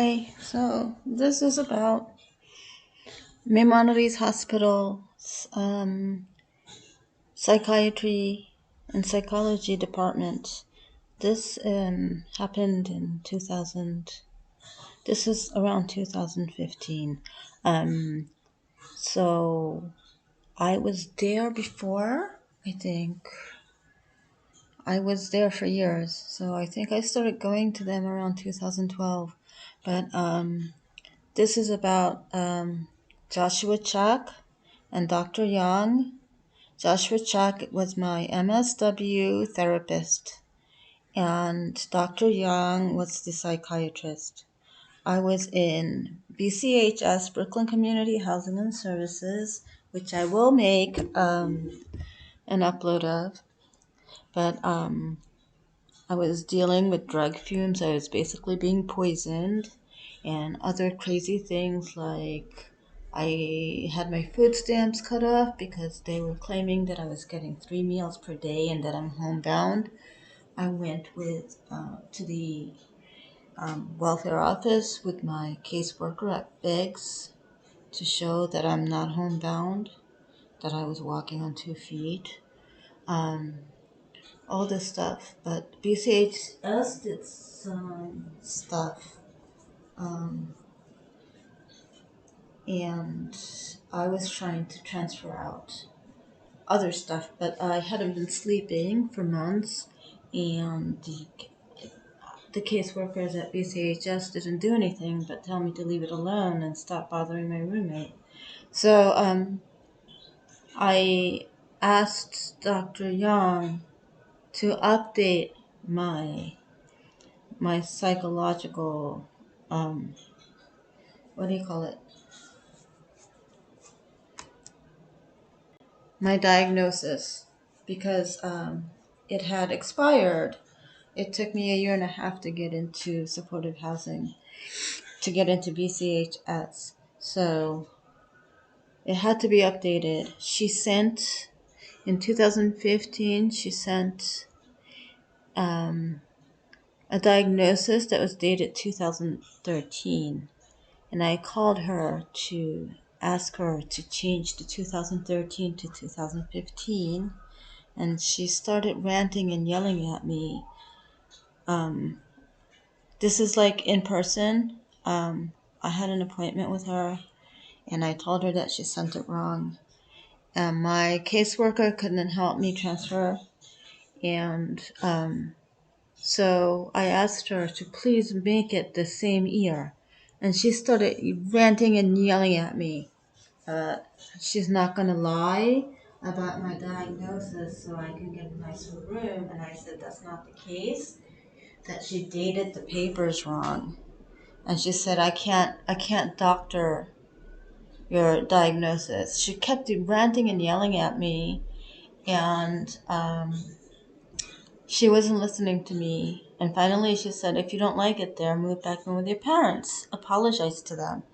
Hi, so this is about Maimonides Hospital's psychiatry and psychology department. This happened in 2000. This is around 2015. Um, so I was there before. I think I was there for years. So I think I started going to them around 2012. But this is about Joshua Chak and Dr. Yong. Joshua Chak was my MSW therapist, and Dr. Yong was the psychiatrist. I was in BCHS, Brooklyn Community Housing and Services, which I will make an upload of. But I was dealing with drug fumes. I was basically being poisoned and other crazy things like I had my food stamps cut off because they were claiming that I was getting 3 meals per day and that I'm homebound. I went to the welfare office with my caseworker at Biggs to show that I'm not homebound, that I was walking on 2 feet. All this stuff, but BCHS did some stuff, and I was trying to transfer out other stuff, but I hadn't been sleeping for months, and the caseworkers at BCHS didn't do anything but tell me to leave it alone and stop bothering my roommate. So I asked Dr. Young to update my psychological, what do you call it? My diagnosis, because it had expired. It took me a year and a half to get into supportive housing, to get into BCHS. So it had to be updated. In 2015, she sent a diagnosis that was dated 2013. And I called her to ask her to change the 2013 to 2015. And she started ranting and yelling at me. This is like in person. I had an appointment with her, and I told her that she sent it wrong. And my caseworker couldn't help me transfer, and so I asked her to please make it the same year. And she started ranting and yelling at me. She's not going to lie about my diagnosis so I can get a nicer room. And I said that's not the case, that she dated the papers wrong. And she said, I can't doctor your diagnosis. She kept ranting and yelling at me, and she wasn't listening to me. And finally she said, if you don't like it there, move back in with your parents. Apologize to them.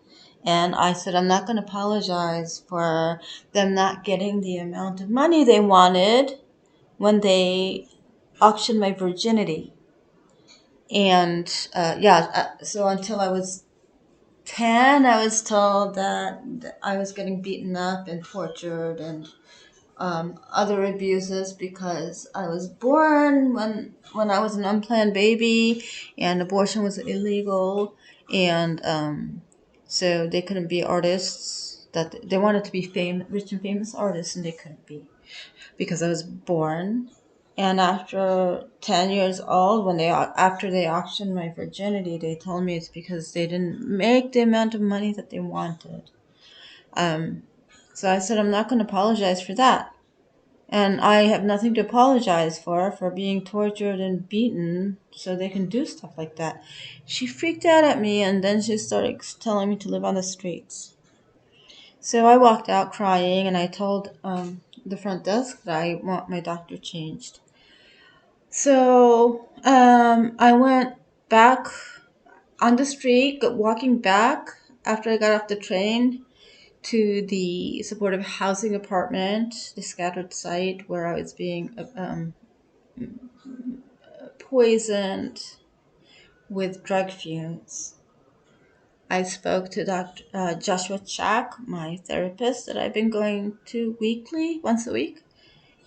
And I said, I'm not going to apologize for them not getting the amount of money they wanted when they auctioned my virginity. And so until I was 10, I was told that I was getting beaten up and tortured and other abuses because I was born when I was an unplanned baby and abortion was illegal, and so they couldn't be artists. That they wanted to be rich and famous artists, and they couldn't be because I was born. And after 10 years old, after they auctioned my virginity, they told me it's because they didn't make the amount of money that they wanted. So I said, I'm not going to apologize for that. And I have nothing to apologize for being tortured and beaten, so they can do stuff like that. She freaked out at me, and then she started telling me to live on the streets. So I walked out crying, and I told the front desk that I want my doctor changed. So I went back on the street, walking back after I got off the train to the supportive housing apartment, the scattered site where I was being poisoned with drug fumes. I spoke to Dr. Joshua Chak, my therapist that I've been going to weekly, once a week.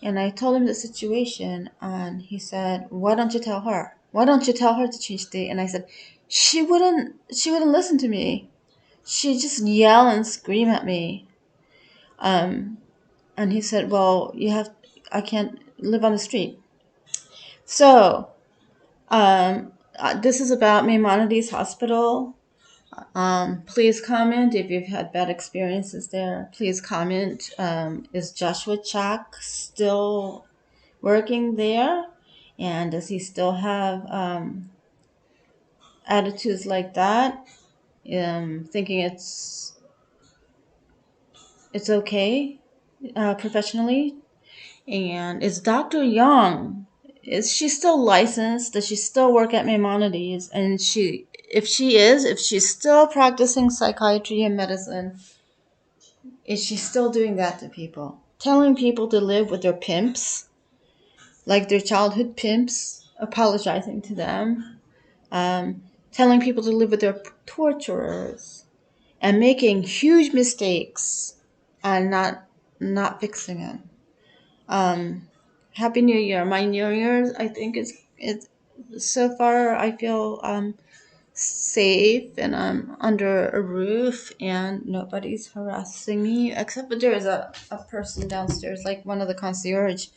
And I told him the situation, and he said, "Why don't you tell her? Why don't you tell her to change the?" And I said, "She wouldn't listen to me. She'd just yell and scream at me." And he said, "Well, I can't live on the street." So, this is about Maimonides Hospital. Please comment if you've had bad experiences there. Please comment. Is Joshua Chak still working there? And does he still have attitudes like that? Thinking it's okay professionally? And is Dr. Yong, is she still licensed? Does she still work at Maimonides? And if she's still practicing psychiatry and medicine, is she still doing that to people? Telling people to live with their pimps, like their childhood pimps, apologizing to them, telling people to live with their torturers, and making huge mistakes and not fixing them. Happy New Year. My New Year's, I think it's so far I feel safe, and I'm under a roof and nobody's harassing me, except that there is a person downstairs, like one of the concierge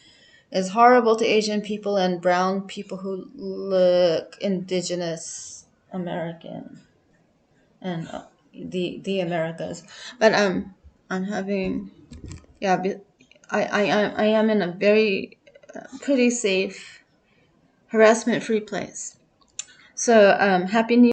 is horrible to Asian people and brown people who look indigenous American and the Americas. But I'm having, yeah, I am in a very pretty safe, harassment free place. So happy New